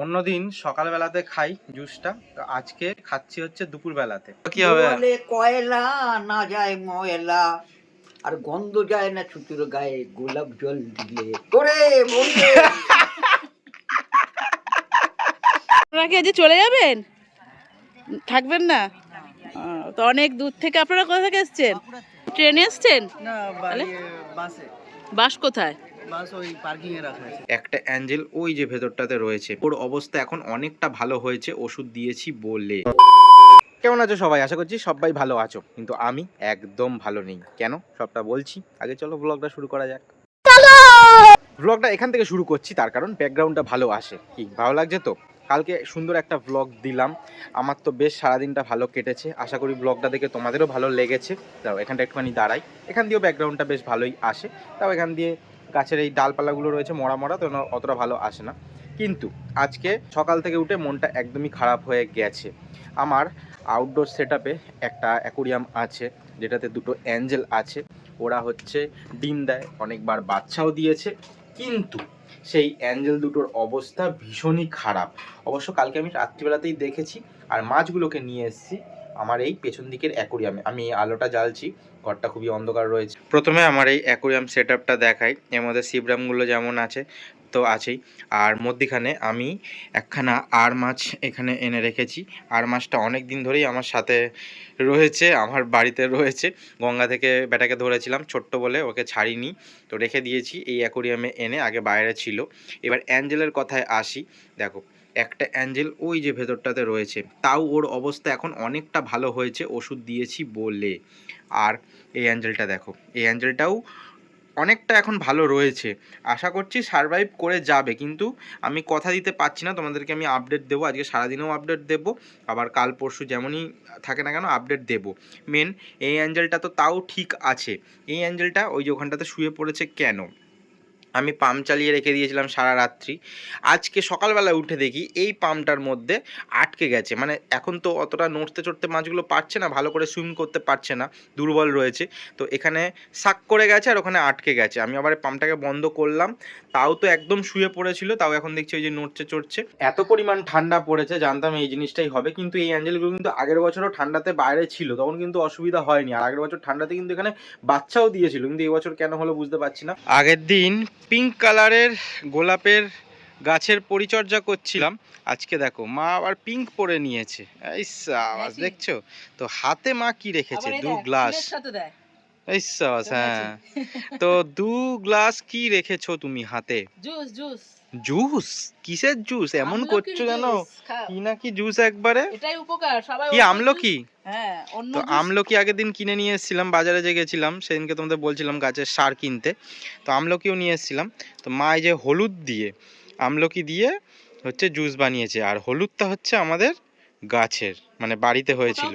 অন্যদিন সকালবেলাতে খাই জুসটা, তো আজকে খাচ্ছি হচ্ছে দুপুর বেলাতে। কি হবে? বলে কয়লা না যায় ময়লা, আর গন্ধ যায় না ছুতুর গায়ে গোলাপ জল দিলে। ওরে বন্ধু, আপনারা কি আজ চলে যাবেন, থাকবেন না? তো অনেক দূর থেকে আপনারা কোথা থেকে এসছেন? ট্রেনে এসছেন? না, বাসে। বাস কোথায়? বাস ওই পার্কিং এ রাখা আছে। একটা অ্যাঞ্জেল ওই যে ভেতরটাতে রয়েছে, ওর অবস্থা এখন অনেকটা ভালো হয়েছে ওষুধ দিয়েছি বলে। কেমন আছো সবাই? আশা করছি সবাই ভালো আছো, কিন্তু আমি একদম ভালো নেই। কেন সবটা বলছি, আগে চলো ব্লগটা শুরু করা যাক। ব্লগটা এখান থেকে শুরু করছি, তার কারণ ব্যাকগ্রাউন্ডটা ভালো আসে। কি ভালো লাগছে তো? কালকে সুন্দর একটা ব্লগ দিলাম, আমার তো বেশ সারাদিনটা ভালো কেটেছে। আশা করি ব্লগটা দেখে তোমাদেরও ভালো লেগেছে। তাও এখানটা একটুখানি দাঁড়াই, এখান দিয়েও ব্যাকগ্রাউন্ডটা বেশ ভালোই আসে। তাও এখান দিয়ে গাছের এই ডালপালাগুলো রয়েছে মরা মরা, তো অতটা ভালো আসে না। কিন্তু আজকে সকাল থেকে উঠে মনটা একদমই খারাপ হয়ে গেছে। আমার আউটডোর সেটআপে একটা অ্যাকোরিয়াম আছে, যেটাতে দুটো অ্যাঞ্জেল আছে। ওরা হচ্ছে ডিম দেয়, অনেকবার বাচ্চাও দিয়েছে, কিন্তু সেই অ্যাঞ্জেল দুটোর অবস্থা ভীষণই খারাপ। অবশ্য কালকে আমি রাত্রিবেলাতেই দেখেছি, আর মাছগুলোকে নিয়ে এসেছি আমার এই পেছন দিকের অ্যাকোরিয়ামে। আমি আলোটা জ্বালছি, ঘরটা খুবই অন্ধকার রয়েছে। প্রথমে আমার এই অ্যাকোরিয়াম সেটআপটা দেখাই। এর মধ্যে সিবরামগুলো যেমন আছে তো আছেই, আর মধ্যিখানে আমি একখানা আর মাছ এখানে এনে রেখেছি। আর মাছটা অনেক দিন ধরেই আমার সাথে রয়েছে, আমার বাড়িতে রয়েছে। গঙ্গা থেকে বেটাকে ধরেছিলাম ছোট্ট বলে, ওকে ছাড়িনি, তো রেখে দিয়েছি এই অ্যাকোরিয়ামে এনে। আগে বাইরে ছিল। এবার অ্যাঞ্জেলের কথায় আসি। দেখো, একটা অ্যাঞ্জেল ওই যে ভেতরটাতে রয়েছে, তাও ওর অবস্থা এখন অনেকটা ভালো হয়েছে ওষুধ দিয়েছি বলে। আর এই অ্যাঞ্জেলটা দেখো, এই অ্যাঞ্জেলটাও অনেকটা এখন ভালো রয়েছে। আশা করছি সারভাইভ করে যাবে, কিন্তু আমি কথা দিতে পারছি না। তোমাদেরকে আমি আপডেট দেবো, আজকে সারাদিনেও আপডেট দেবো, আবার কাল পরশু যেমনই থাকে না কেন আপডেট দেবো। মেন এই অ্যাঞ্জেলটা তো তাও ঠিক আছে। এই অ্যাঞ্জেলটা ওই যে ওখানটাতে শুয়ে পড়েছে কেন? আমি পাম্প চালিয়ে রেখে দিয়েছিলাম সারা রাত্রি। আজকে সকালবেলা উঠে দেখি এই পাম্পটার মধ্যে আটকে গেছে। মানে এখন তো অতটা নড়তে চড়তে মাছগুলো পারছে না, ভালো করে সুইম করতে পারছে না, দুর্বল রয়েছে। তো এখানে সাক করে গেছে আর ওখানে আটকে গেছে। আমি আবার পাম্পটাকে বন্ধ করলাম, তাও তো একদম শুয়ে পড়েছিল, তাও এখন দেখছি ওই যে নড়ছে চড়ছে। এত পরিমাণ ঠান্ডা পড়েছে, জানতাম এই জিনিসটাই হবে। কিন্তু এই অ্যাঞ্জেলগুলো কিন্তু আগের বছরও ঠান্ডাতে বাইরে ছিল, তখন কিন্তু অসুবিধা হয়নি। আর আগের বছর ঠান্ডাতে কিন্তু এখানে বাচ্চাও দিয়েছিল, কিন্তু এই বছর কেন হলো বুঝতে পারছি না। আগের দিন পিঙ্ক কালারের গোলাপের গাছের পরিচর্যা করছিলাম, আজকে দেখো মা আবার পিঙ্ক পরে নিয়েছে। এই সাবাস, দেখছো তো হাতে মা কি রেখেছে? দু গ্লাস। এই সাবাস, হ্যাঁ। তো দু গ্লাস কি রেখেছো তুমি হাতে? Juice juice juice? কিসের জুস এমন করছো জানো? কি না কি জুস একবারে? এটাই উপকার সবাই। কি আমলকি? হ্যাঁ, তো আমলকি আগের দিন কিনে নিয়ে এসেছিলাম, বাজারে যে গেছিলাম সেদিনকে তোমাদের বলছিলাম গাছের সার কিনতে, তো আমলকিও নিয়ে এসেছিলাম। তো মা এই যে হলুদ দিয়ে আমলকি দিয়ে হচ্ছে জুস বানিয়েছে, আর হলুদটা হচ্ছে আমাদের গাছের, মানে বাড়িতে হয়েছিল।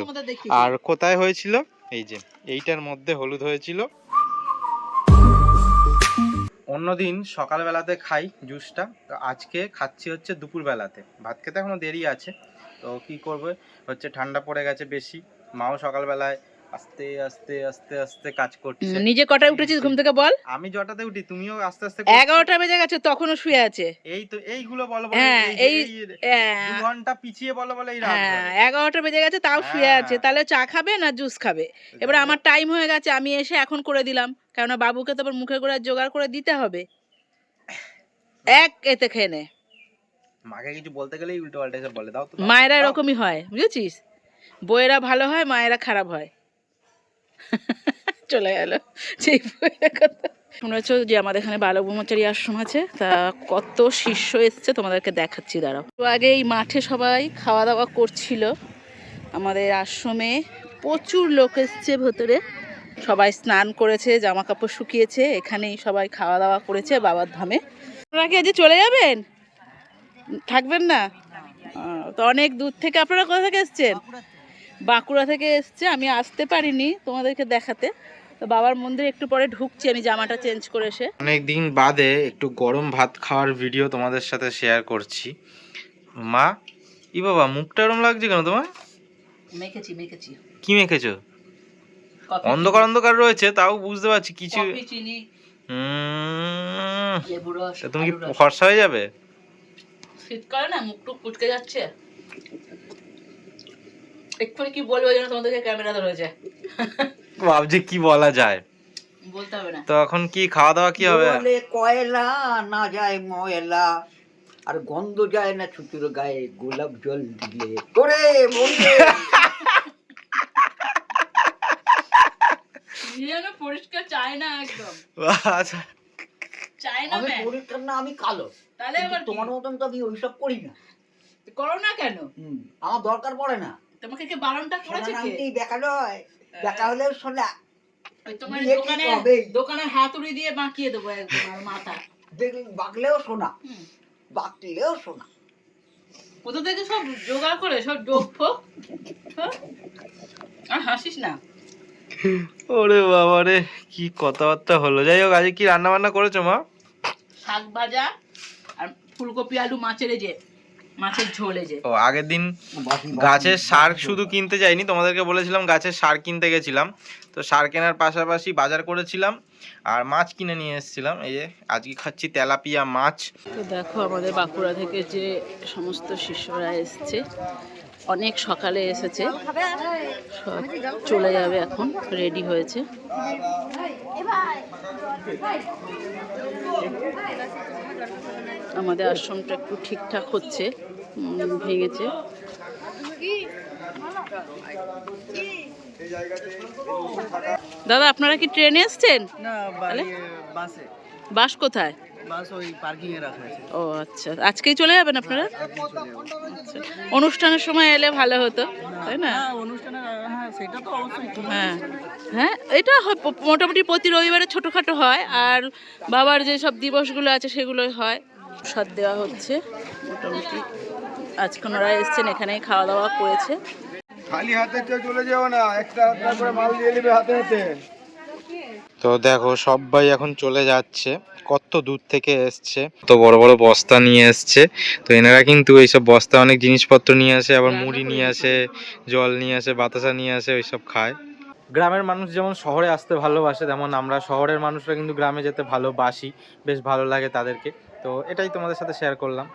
আর কোথায় হয়েছিল? এই যে এইটার মধ্যে হলুদ হয়েছিল। অন্যদিন সকালবেলাতে খাই জুসটা, তো আজকে খাচ্ছি হচ্ছে দুপুরবেলাতে। ভাত খেতে এখনো দেরি আছে, তো কি করবে, হচ্ছে ঠান্ডা পড়ে গেছে বেশি। মাও সকালবেলায় আস্তে আস্তে আস্তে আস্তে কাজ করছে। নিজে কটায় উঠেছিস ঘুম থেকে বল? আমি যটাতে উঠি, তুমিও আস্তে আস্তে। 11টা বেজে গেছে, তখনও শুয়ে আছে। এই তো এইগুলো বলো বলো, হ্যাঁ, এই 2 ঘন্টা পিছিয়ে বলো বলে এই রাত। হ্যাঁ, 11টা বেজে গেছে তাও শুয়ে আছে। তাহলে চা খাবে না জুস খাবে? এবার আমার টাইম হয়ে গেছে, আমি এসে এখন করে দিলাম, কেননা বাবুকে তো আবার মুখে করে জোগাড় করে দিতে হবে। এক এতে খেয়ে নে। মাকে কিছু বলতে গেলেই উল্টো পাল্টা এসে বলে দাও তো। মায়েরা এরকমই হয়, বুঝেছিস? বইয়েরা ভালো হয়, মায়েরা খারাপ হয়। চলে গেল সেই বইয়ের কথা। শুনেছো যে আমাদের এখানে বালক ব্রহ্মচারী আশ্রম আছে, তা কত শিষ্য এসছে তোমাদেরকে দেখাচ্ছি, দাঁড়াও। তো আগে এই মাঠে সবাই খাওয়া দাওয়া করছিল। আমাদের আশ্রমে প্রচুর লোক এসছে ভেতরে, সবাই স্নান করেছে, জামা কাপড় শুকিয়েছে, এখানেই সবাই খাওয়া দাওয়া করেছে বাবার ধামে। আপনারা কি আজ চলে যাবেন, থাকবেন না? তো অনেক দূর থেকে আপনারা কোথা থেকে এসছেন? বাঁকুড়া থেকে এসছে। আমি আসতে পারিনি তোমাদেরকে দেখাতে, তো বাবার মন্দিরে একটু পরে ঢুকছি, আমি জামাটা চেঞ্জ করে এসে। অনেকদিন বাদে একটু গরম ভাত খাওয়ার ভিডিও তোমাদের সাথে শেয়ার করছি। মা, ই বাবা, মুখটা এরম লাগছে কেন তোমার? মেখেছি। কি মেখেছো? অন্ধকার অন্ধকার রয়েছে, তাও বুঝতে পারছি কিছু। তুমি কি ফর্সা হয়ে যাবে? শীতকালে না মুখ টুক কুটকে যাচ্ছে, এক্ষুনি কি বলবো যেন তোমাদেরকে ক্যামেরাতে রয়েছে। ভাবছি কি বলা যায়, বলতে হবে না। তো এখন কি খাওয়া দাওয়া কি হবে? বলে কয়লা না যায় ময়লা, আর গন্ধ যায় না ছুটির গায়ে গোলাপ জল দিলে। ওরে বন্ধু, যেন পরিষ্কার চায় না, একদম আচ্ছা, চায় না। আমি ম্যাম পরিষ্কার না, আমি কালো। তাহলে কিন্তু আবার তোমার মতন তো আমি ওইসব করি না। করো না কেন? আমার দরকার পড়ে না। তোমাকে কি বারণটা করেছে সোনা কে? নামতেই বেকা নয়, বেকা হলেও সোনা। ওই তোমার বিয়ে ঠিক দোকানে হবেই। দোকানের হাতুড়ি দিয়ে বাঁকিয়ে দেবো একদম আর মাথা। দেখলে বাকলেও সোনা, হুম। বাকলেও সোনা। কোথা থেকে সব জোগাড় করে সব যোগ ফোক, হ্যাঁ? আর হাসিস না। ওরে বাবা রে, কি কথাবার্তা হলো। যাই হোক, আজকে কি রান্না বান্না করেছো মা? শাক ভাজা আর ফুলকপি আলু মাছের এই যে মাছের ঝোলে যে। ও, আগের দিন গাছের সার শুধু কিনতে যাইনি, তোমাদেরকে বলেছিলাম গাছের সার কিনতে গেছিলাম। তো সার কেনার পাশাপাশি বাজার করেছিলাম আর মাছ কিনে নিয়ে এসেছিলাম। এই যে আজকে খাচ্ছি তেলাপিয়া মাছ। তো দেখো আমাদের বাঁকুড়া থেকে যে সমস্ত শিষ্যরা এসছে, অনেক সকালে এসেছে, সব চলে যাবে এখন, রেডি হয়েছে। আমাদের আশ্রমটা একটু ঠিকঠাক হচ্ছে, ভেঙেছে। দাদা আপনারা কি ট্রেনে এসছেন? না, বাসে। বাস কোথায়? বাস ওই পার্কিং এ রাখা আছে। ও আচ্ছা, আজকেই চলে যাবেন আপনারা? আচ্ছা, অনুষ্ঠানের সময় এলে ভালো হতো, তাই না? হ্যাঁ, অনুষ্ঠানে, হ্যাঁ সেটা তো অবশ্যই। হ্যাঁ হ্যাঁ, এটা মোটামুটি প্রতি রবিবারে ছোটোখাটো হয়, আর বাবার যে সব দিবসগুলো আছে সেগুলোই হয়। প্রসাদ দেওয়া হচ্ছে মোটামুটি। আজকে ওরা এসছেন, এখানেই খাওয়া দাওয়া করেছে। খালি হাতে কেউ চলে যাও না, একটা একটা করে মাল দিয়ে নেবে হাতে হাতে। তো দেখো সবাই এখন চলে যাচ্ছে, কত দূর থেকে এসছে, তো বড় বড় বস্তা নিয়ে এসছে। তো এনারা কিন্তু এইসব বস্তা অনেক জিনিসপত্র নিয়ে আসে, আবার মুড়ি নিয়ে আসে, জল নিয়ে আসে, বাতাসা নিয়ে আসে, ওইসব খায়। গ্রামের মানুষ যেমন শহরে আসতে ভালোবাসে, তেমন আমরা শহরের মানুষরা কিন্তু গ্রামে যেতে ভালোবাসি, বেশ ভালো লাগে তাদেরকে। তো এটাই তোমাদের সাথে শেয়ার করলাম।